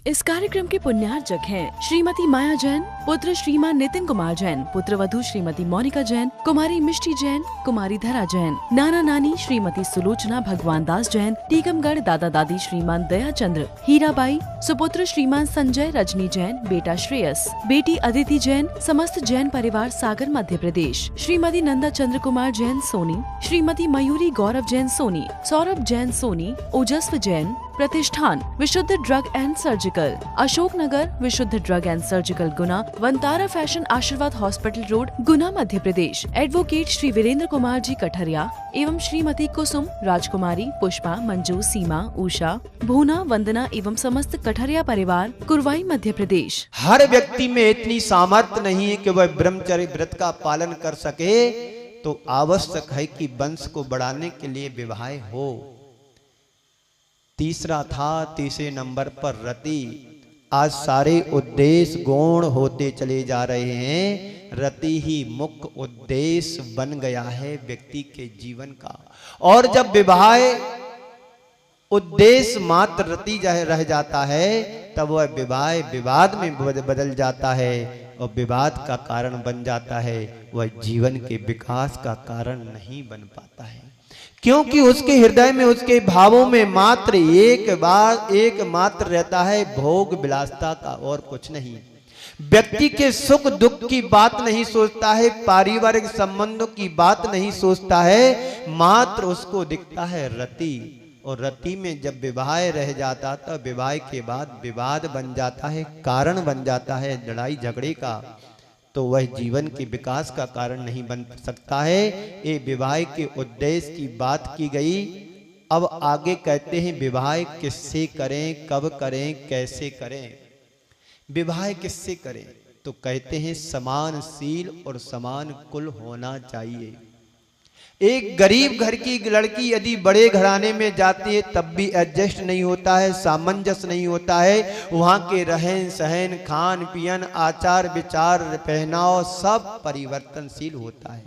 इस कार्यक्रम के पुण्यार्चक हैं श्रीमती माया जैन, पुत्र श्रीमान नितिन कुमार जैन, पुत्र वधू श्रीमती मोनिका जैन, कुमारी मिष्टी जैन, कुमारी धरा जैन, नाना नानी श्रीमती सुलोचना भगवान दास जैन, टीकमगढ़ दादा दादी श्रीमान दया चंद्र, हीराबाई, सुपुत्र श्रीमान संजय रजनी जैन, बेटा श्रेयस, बेटी अदिति जैन, समस्त जैन परिवार सागर मध्य प्रदेश, श्रीमती नंदा चंद्र कुमार जैन सोनी, श्रीमती मयूरी गौरव जैन सोनी, सौरभ जैन सोनी, ओजस्व जैन, प्रतिष्ठान विशुद्ध ड्रग एंड सर्जिकल, अशोकनगर विशुद्ध drug and surgical Guna, Vantara fashion आशीर्वाद हॉस्पिटल रोड गुना मध्य प्रदेश, एडवोकेट श्री वीरेंद्र कुमार जी कठरिया एवं श्रीमती कुसुम, राजकुमारी, पुष्पा, मंजू, सीमा, उषा, भूना, वंदना एवं समस्त कठरिया परिवार कुरवाई मध्य प्रदेश। हर व्यक्ति में इतनी सामर्थ्य नहीं है कि वह ब्रह्मचर्य व्रत का पालन कर सके, तो आवश्यक है कि वंश को बढ़ाने के लिए विवाह हो। तीसरा था, तीसरे नंबर पर रति। आज सारे उद्देश्य गौण होते चले जा रहे हैं, रति ही मुख्य उद्देश्य बन गया है व्यक्ति के जीवन का। और जब विवाह उद्देश्य मात्र रति रह जाता है, तब वह विवाह विवाद में बदल जाता है और विवाद का कारण बन जाता है, वह जीवन के विकास का कारण नहीं बन पाता है। क्योंकि उसके हृदय में, उसके भावों में मात्र एक मात्र रहता है भोग विलासता का, और कुछ नहीं। व्यक्ति के सुख दुख की बात नहीं सोचता है, पारिवारिक संबंधों की बात नहीं सोचता है, मात्र उसको दिखता है रति। और रति में जब विवाह रह जाता तो विवाह के बाद विवाद बन जाता है, कारण बन जाता है लड़ाई झगड़े का, तो वह जीवन के विकास का कारण नहीं बन सकता है। ये विवाह के उद्देश्य की बात की गई। अब आगे कहते हैं विवाह किससे करें, कब करें, कैसे करें। विवाह किससे करें तो कहते हैं समान शील और समान कुल होना चाहिए। एक गरीब घर की लड़की यदि बड़े घराने में जाती है तब भी एडजस्ट नहीं होता है, सामंजस्य नहीं होता है। वहाँ के रहन सहन, खान पियन, आचार विचार, पहनाव सब परिवर्तनशील होता है।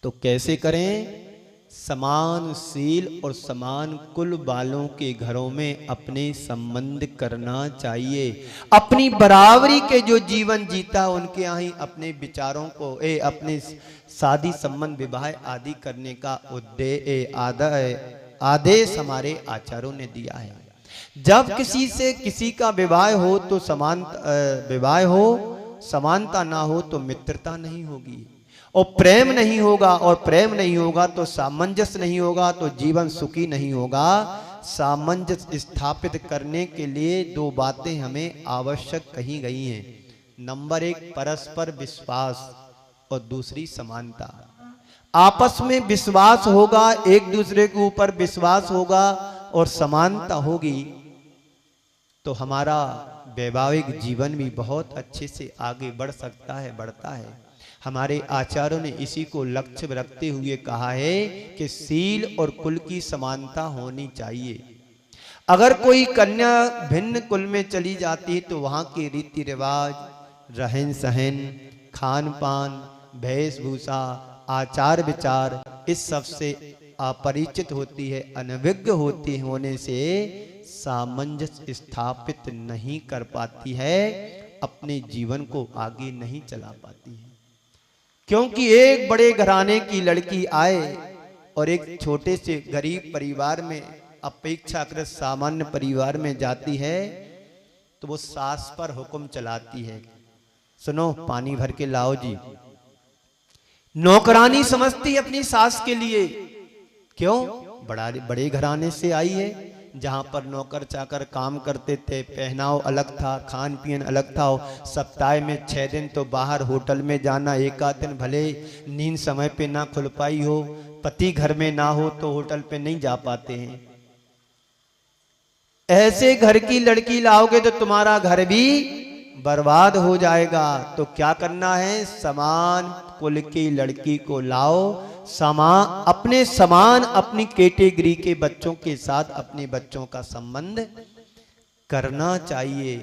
तो कैसे करें? समान शील और समान कुल वालों के घरों में अपने संबंध करना चाहिए। अपनी बराबरी के जो जीवन जीता उनके यहाँ ही अपने विचारों को अपने शादी संबंध विवाह आदि करने का आदेश हमारे आचार्यों ने दिया है। जब किसी से किसी का विवाह हो तो विवाह हो, समानता ना हो तो मित्रता नहीं होगी, और प्रेम नहीं होगा, और प्रेम नहीं होगा तो सामंजस्य नहीं होगा, तो जीवन सुखी नहीं होगा। सामंजस्य स्थापित करने के लिए दो बातें हमें आवश्यक कही गई हैं। नंबर एक परस्पर विश्वास और दूसरी समानता। आपस में विश्वास होगा, एक दूसरे के ऊपर विश्वास होगा और समानता होगी, तो हमारा वैवाहिक जीवन भी बहुत अच्छे से आगे बढ़ सकता है, बढ़ता है। हमारे आचार्यों ने इसी को लक्ष्य रखते हुए कहा है कि शील और कुल की समानता होनी चाहिए। अगर कोई कन्या भिन्न कुल में चली जाती है तो वहाँ के रीति रिवाज, रहन सहन, खान पान, वेशभूषा, आचार विचार इस सब से अपरिचित होती है, अनभिज्ञ होती होने से सामंजस्य स्थापित नहीं कर पाती है, अपने जीवन को आगे नहीं चला पाती है। क्योंकि एक बड़े घराने की लड़की आए और एक छोटे से गरीब परिवार में, अपेक्षाकृत सामान्य परिवार में जाती है, तो वो सास पर हुक्म चलाती है, सुनो पानी भर के लाओ जी। नौकरानी समझती अपनी सास के लिए। क्यों? बड़े घराने से आई है, जहां पर नौकर चाकर काम करते थे, पहनाव अलग था, खान पियन अलग था। सप्ताह में 6 दिन तो बाहर होटल में जाना, एक आध दिन भले नींद समय पे ना खुल पाई हो, पति घर में ना हो तो होटल पे नहीं जा पाते हैं। ऐसे घर की लड़की लाओगे तो तुम्हारा घर भी बर्बाद हो जाएगा। तो क्या करना है? समान कुल की लड़की को लाओ, अपने समान अपनी कैटेगरी के बच्चों के साथ अपने बच्चों का संबंध करना चाहिए।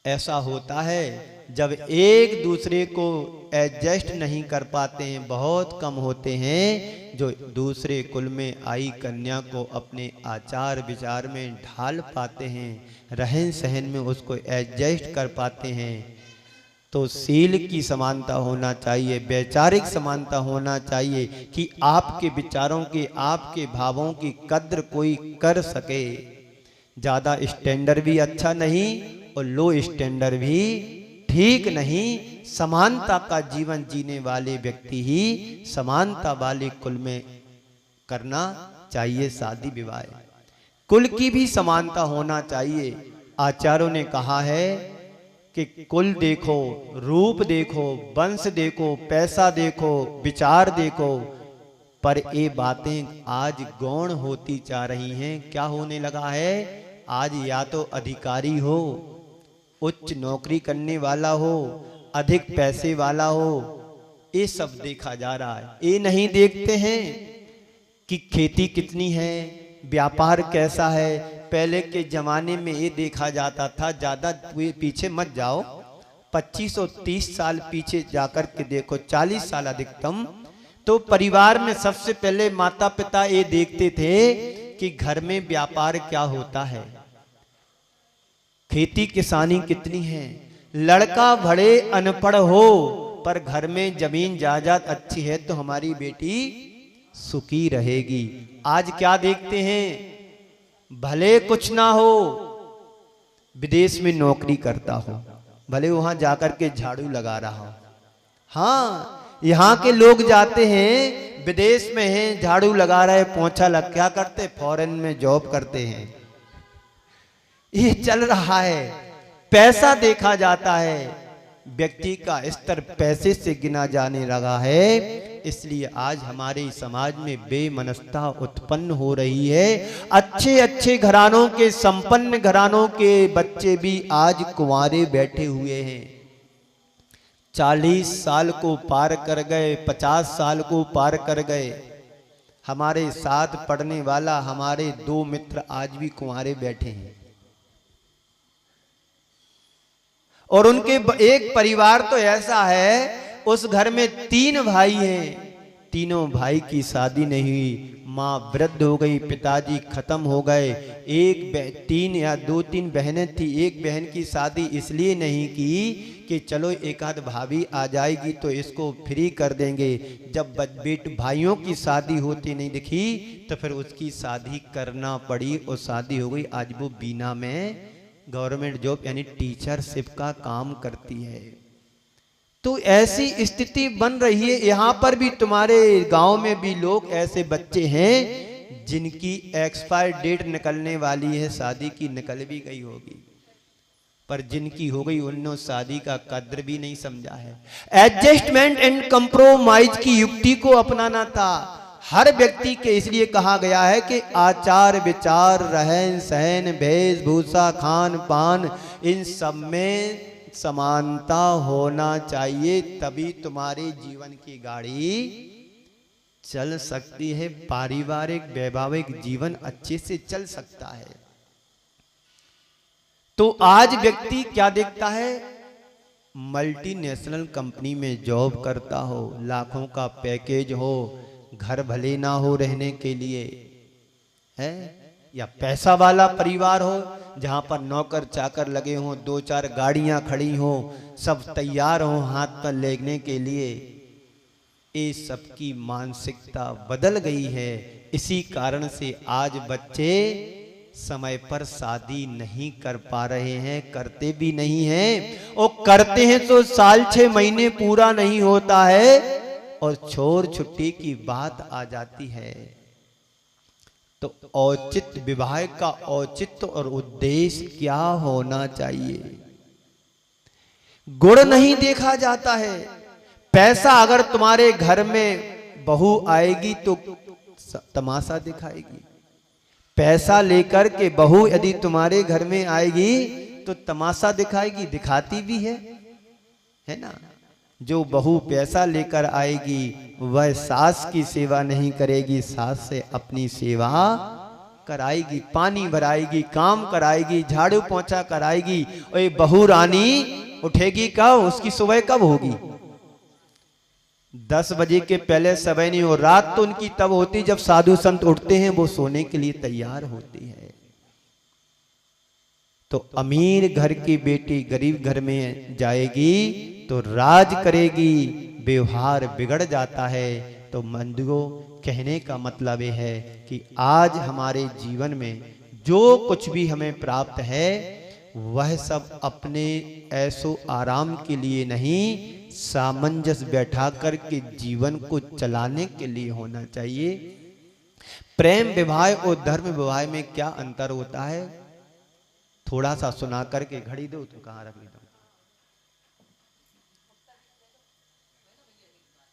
ऐसा होता है जब एक दूसरे को एडजस्ट नहीं कर पाते हैं, बहुत कम होते हैं जो दूसरे कुल में आई कन्या को अपने आचार विचार में ढाल पाते हैं, रहन सहन में उसको एडजस्ट कर पाते हैं। तो शील की समानता होना चाहिए, वैचारिक समानता होना चाहिए कि आपके विचारों की, आपके भावों की कद्र कोई कर सके। ज़्यादा स्टैंडर्ड भी अच्छा नहीं और लो स्टैंडर्ड भी ठीक नहीं। समानता का जीवन जीने वाले व्यक्ति ही समानता वाले कुल में करना चाहिए शादी विवाह। कुल की भी समानता होना चाहिए। आचार्यों ने कहा है कि कुल देखो, रूप देखो, वंश देखो, पैसा देखो, विचार देखो, पर ये बातें आज गौण होती जा रही हैं। क्या होने लगा है? आज या तो अधिकारी हो, उच्च नौकरी करने वाला हो, अधिक पैसे वाला हो, ये सब देखा जा रहा है। ये नहीं देखते हैं कि खेती कितनी है, व्यापार कैसा है। पहले के जमाने में ये देखा जाता था, ज्यादा पीछे मत जाओ, 25 और 30 साल पीछे जाकर के देखो, 40 साल अधिकतम, तो परिवार में सबसे पहले माता पिता ये देखते थे कि घर में व्यापार क्या होता है, खेती किसानी कितनी है। लड़का भले अनपढ़ हो पर घर में जमीन जायदाद अच्छी है तो हमारी बेटी सुखी रहेगी। आज क्या देखते हैं? भले कुछ ना हो, विदेश में नौकरी करता हो, भले वहां जाकर के झाड़ू लगा रहा हो। हाँ, यहाँ के लोग जाते हैं, विदेश में हैं, झाड़ू लगा रहे, पोंछा लग, क्या करते? फॉरेन में जॉब करते हैं। ये चल रहा है। पैसा देखा जाता है, व्यक्ति का स्तर पैसे से गिना जाने लगा है। इसलिए आज हमारे समाज में बेमनस्ता उत्पन्न हो रही है। अच्छे अच्छे घरानों के, संपन्न घरानों के बच्चे भी आज कुंवारे बैठे हुए हैं। 40 साल को पार कर गए, 50 साल को पार कर गए। हमारे साथ पढ़ने वाला हमारे 2 मित्र आज भी कुंवारे बैठे हैं। और उनके एक परिवार तो ऐसा है, उस घर में 3 भाई हैं, तीनों भाई की शादी नहीं हुई, माँ वृद्ध हो गई, पिताजी खत्म हो गए। 3 या 2-3 बहनें थी, एक बहन की शादी इसलिए नहीं की कि चलो एक आध भाभी आ जाएगी तो इसको फ्री कर देंगे। जब भाइयों की शादी होती नहीं दिखी तो फिर उसकी शादी करना पड़ी और शादी हो गई। आज वो बीना में गवर्नमेंट जॉब यानी टीचरशिप का काम करती है। तो ऐसी स्थिति बन रही है। यहाँ पर भी तुम्हारे गांव में भी लोग ऐसे बच्चे हैं जिनकी एक्सपायर डेट निकलने वाली है, शादी की निकल भी गई होगी, पर जिनकी हो गई उन्होंने शादी का कद्र भी नहीं समझा है। एडजस्टमेंट एंड कंप्रोमाइज की युक्ति को अपनाना था हर व्यक्ति के। इसलिए कहा गया है कि आचार विचार, रहन सहन, वेशभूषा, खान पान, इन सब में समानता होना चाहिए, तभी तुम्हारे जीवन की गाड़ी चल सकती है, पारिवारिक वैवाहिक जीवन अच्छे से चल सकता है। तो आज व्यक्ति क्या देखता है? मल्टीनेशनल कंपनी में जॉब करता हो, लाखों का पैकेज हो, घर भले ना हो रहने के लिए है, या पैसा वाला परिवार हो जहां पर नौकर चाकर लगे हों, 2-4 गाड़ियां खड़ी हों, सब तैयार हों हाथ पर लेने के लिए। ये सबकी मानसिकता बदल गई है। इसी कारण से आज बच्चे समय पर शादी नहीं कर पा रहे हैं, करते भी नहीं हैं, और करते हैं तो साल 6 महीने पूरा नहीं होता है और छोर छुट्टी की बात आ जाती है। तो औचित्य, विवाह का औचित्य और उद्देश्य क्या होना चाहिए? गुण नहीं देखा जाता है। पैसा अगर तुम्हारे घर में बहू आएगी तो तमाशा दिखाएगी, पैसा लेकर के बहू यदि तुम्हारे घर में आएगी तो तमाशा दिखाएगी, दिखाती भी है ना। जो बहू पैसा लेकर आएगी वह सास की सेवा नहीं करेगी, सास से अपनी सेवा कराएगी, पानी भराएगी, काम कराएगी, झाड़ू पोंछा कराएगी। और ये बहू रानी उठेगी कब? उसकी सुबह कब होगी? 10 बजे के पहले सुबह नहीं हो। रात तो उनकी तब होती जब साधु संत उठते हैं, वो सोने के लिए तैयार होती है। तो अमीर घर की बेटी गरीब घर में जाएगी तो राज करेगी, व्यवहार बिगड़ जाता है। तो बंधुओं, कहने का मतलब ये है कि आज हमारे जीवन में जो कुछ भी हमें प्राप्त है वह सब अपने ऐसो आराम के लिए नहीं, सामंजस्य बैठा कर के जीवन को चलाने के लिए होना चाहिए। प्रेम विवाह और धर्म विवाह में क्या अंतर होता है? थोड़ा सा सुना करके घड़ी दो तो कहाँ रख लेता हूं।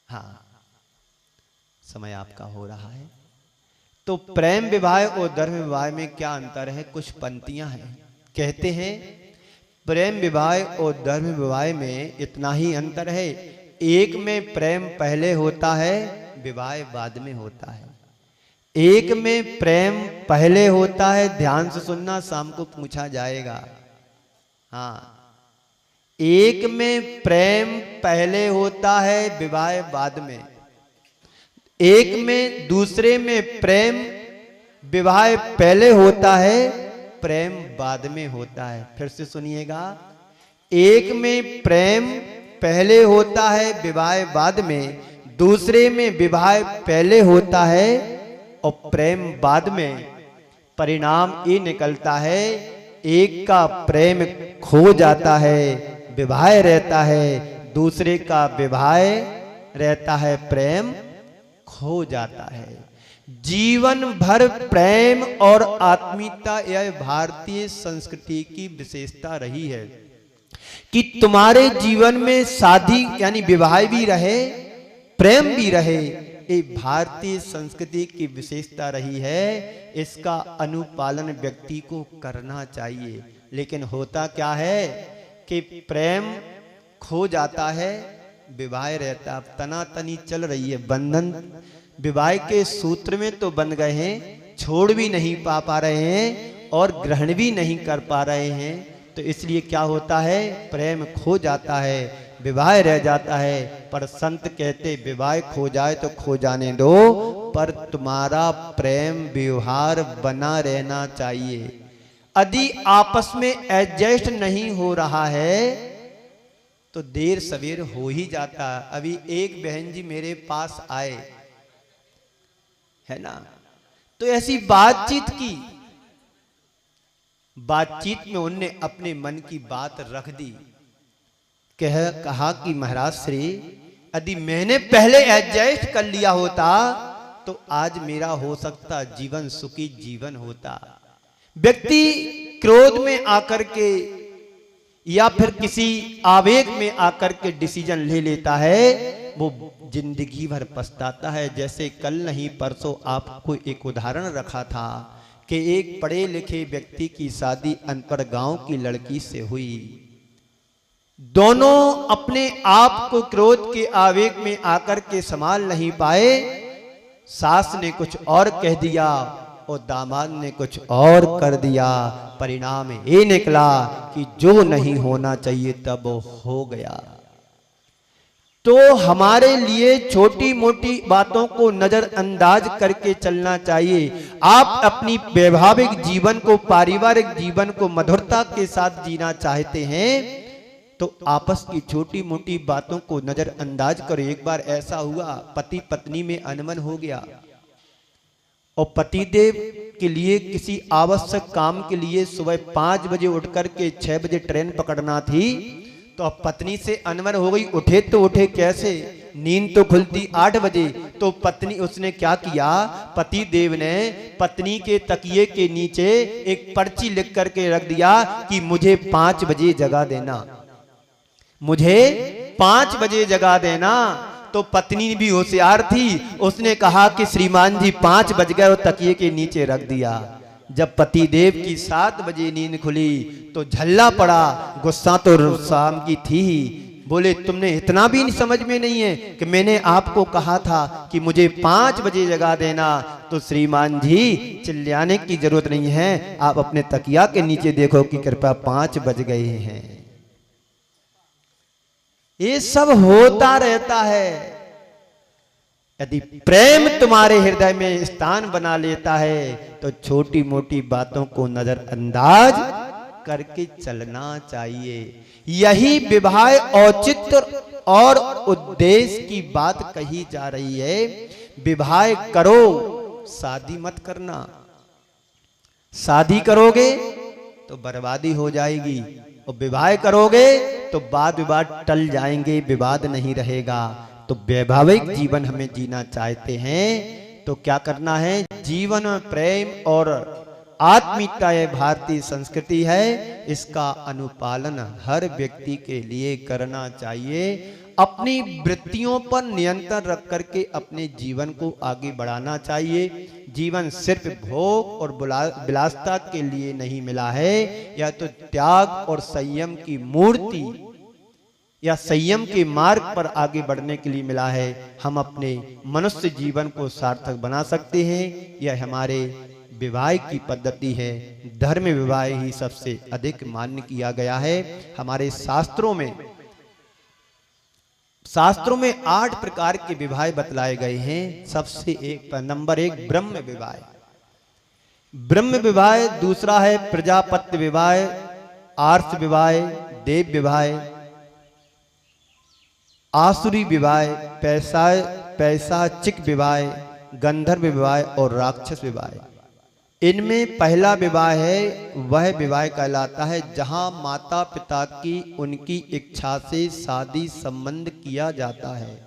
हाँ, समय आपका हो रहा है। तो प्रेम विवाह और धर्म विवाह में क्या अंतर है? कुछ पंक्तियां हैं। कहते हैं प्रेम विवाह और धर्म विवाह में इतना ही अंतर है, एक में प्रेम पहले होता है, विवाह बाद में होता है। एक में प्रेम पहले होता है, ध्यान से सुनना, शाम को पूछा जाएगा। हाँ, एक में प्रेम पहले होता है, विवाह बाद में। एक में, दूसरे में प्रेम विवाह पहले होता है, प्रेम बाद में होता है। फिर से सुनिएगा, एक में प्रेम पहले होता है, विवाह बाद में। दूसरे में विवाह पहले होता है और प्रेम बाद में। परिणाम ये निकलता है, एक का प्रेम खो जाता है, विवाह रहता है, दूसरे का विवाह रहता है, प्रेम खो जाता है। जीवन भर प्रेम और आत्मीयता यह भारतीय संस्कृति की विशेषता रही है कि तुम्हारे जीवन में शादी यानी विवाह भी रहे, प्रेम भी रहे। ये भारतीय संस्कृति की विशेषता रही है। इसका अनुपालन व्यक्ति को करना चाहिए। लेकिन होता क्या है कि प्रेम खो जाता है, विवाह रहता, तनातनी चल रही है, बंधन विवाह के सूत्र में तो बन गए हैं, छोड़ भी नहीं पा रहे हैं और ग्रहण भी नहीं कर पा रहे हैं। तो इसलिए क्या होता है, प्रेम खो जाता है, विवाह रह जाता है। पर संत कहते विवाह खो जाए तो खो जाने दो, पर तुम्हारा प्रेम व्यवहार बना रहना चाहिए। यदि आपस में एडजस्ट नहीं हो रहा है तो देर सवेर हो ही जाता। अभी एक बहन जी मेरे पास आए, है ना, तो ऐसी बातचीत की, बातचीत में उनने अपने मन की बात रख दी। कहा कि महाराज श्री, यदि मैंने पहले एडजस्ट कर लिया होता तो आज मेरा हो सकता जीवन सुखी जीवन होता। व्यक्ति क्रोध में आकर के या फिर किसी आवेग में आकर के डिसीजन ले लेता है, वो जिंदगी भर पछताता है। जैसे कल नहीं परसों आपको एक उदाहरण रखा था कि एक पढ़े लिखे व्यक्ति की शादी अनपढ़ गांव की लड़की से हुई। दोनों अपने आप को क्रोध के आवेग में आकर के संभाल नहीं पाए। सास ने कुछ और कह दिया और दामाद ने कुछ और कर दिया। परिणाम ये निकला कि जो नहीं होना चाहिए तब हो गया। तो हमारे लिए छोटी मोटी बातों को नजरअंदाज करके चलना चाहिए। आप अपनी वैवाहिक जीवन को, पारिवारिक जीवन को मधुरता के साथ जीना चाहते हैं तो आपस की छोटी मोटी बातों को नजरअंदाज करो। एक बार ऐसा हुआ, पति पत्नी में अनबन हो गया और पतिदेव के लिए किसी आवश्यक काम के लिए सुबह 5 बजे उठ करके 6 बजे ट्रेन पकड़ना थी। तो अब पत्नी से अनबन हो गई। उठे तो उठे कैसे, नींद तो खुलती 8 बजे। तो पत्नी, उसने क्या किया, पति देव ने पत्नी के तकिए के नीचे एक पर्ची लिख करके रख दिया कि मुझे 5 बजे जगा देना, मुझे 5 बजे जगा देना। तो पत्नी भी होशियार थी, उसने कहा कि श्रीमान जी 5 बज गए और तकिए के नीचे रख दिया। जब पति देव की 7 बजे नींद खुली तो झल्ला पड़ा। गुस्सा तो शाम की थी ही, बोले तुमने इतना भी समझ में नहीं है कि मैंने आपको कहा था कि मुझे 5 बजे जगा देना। तो श्रीमान जी चिल्लाने की जरूरत नहीं है, आप अपने तकिया के नीचे देखो कि कृपया 5 बज गए हैं। ये सब होता रहता है। यदि प्रेम तुम्हारे हृदय में स्थान बना लेता है तो छोटी मोटी बातों को नजरअंदाज करके चलना चाहिए। यही विवाह औचित्य और उद्देश्य की बात कही जा रही है। विवाह करो, शादी मत करना। शादी करोगे तो बर्बादी हो जाएगी, और विवाह करोगे तो वाद विवाद टल जाएंगे, विवाद नहीं रहेगा। तो वैवाहिक जीवन हमें जीना चाहते हैं तो क्या करना है? जीवन में प्रेम और आत्मीयता ये भारतीय संस्कृति है, इसका अनुपालन हर व्यक्ति के लिए करना चाहिए। अपनी वृत्तियों पर नियंत्रण रख करके अपने जीवन को आगे बढ़ाना चाहिए। जीवन सिर्फ भोग और विलासिता के लिए नहीं मिला है, यह तो त्याग और संयम की मूर्ति या संयम के मार्ग पर आगे बढ़ने के लिए मिला है। हम अपने मनुष्य जीवन को सार्थक बना सकते हैं। यह हमारे विवाह की पद्धति है। धर्म विवाह ही सबसे अधिक मान्य किया गया है। हमारे शास्त्रों में 8 प्रकार के विवाह बतलाए गए हैं। सबसे नंबर 1 ब्रह्म विवाह। ब्रह्म विवाह, दूसरा है प्रजापत्य विवाह, आर्ष विवाह, देव विवाह, आसुरी विवाह, पैशाचिक विवाह, गंधर्व विवाह और राक्षस विवाह। इनमें पहला विवाह है वह विवाह कहलाता है जहां माता पिता की उनकी इच्छा से शादी संबंध किया जाता है।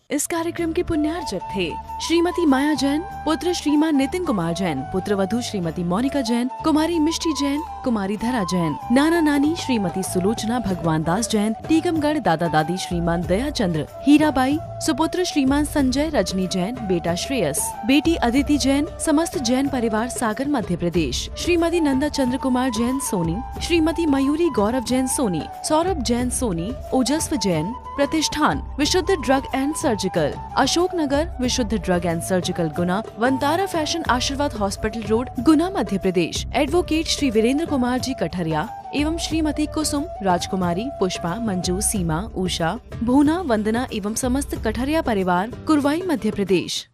इस कार्यक्रम के पुण्यार्चक थे श्रीमती माया जैन, पुत्र श्रीमान नितिन कुमार जैन, पुत्र वधू श्रीमती मोनिका जैन, कुमारी मिष्टी जैन, कुमारी धरा जैन, नाना नानी श्रीमती सुलोचना भगवान दास जैन, टीकमगढ़ दादा दादी श्रीमान दया चंद्र, हीराबाई, सुपुत्र श्रीमान संजय रजनी जैन, बेटा श्रेयस, बेटी अदिति जैन, समस्त जैन परिवार सागर मध्य प्रदेश, श्रीमती नंदा चंद्र कुमार जैन सोनी, श्रीमती मयूरी गौरव जैन सोनी, सौरभ जैन सोनी, ओजस्व जैन, प्रतिष्ठान विशुद्ध drug and surgical, Ashok Nagar विशुद्ध drug and surgical Guna, Vantara fashion आशीर्वाद हॉस्पिटल रोड गुना मध्य प्रदेश, एडवोकेट श्री वीरेंद्र कुमार जी कठरिया एवं श्रीमती कुसुम, राजकुमारी, पुष्पा, मंजू, सीमा, उषा, भूना, वंदना एवं समस्त कठरिया परिवार कुरवाई मध्य प्रदेश।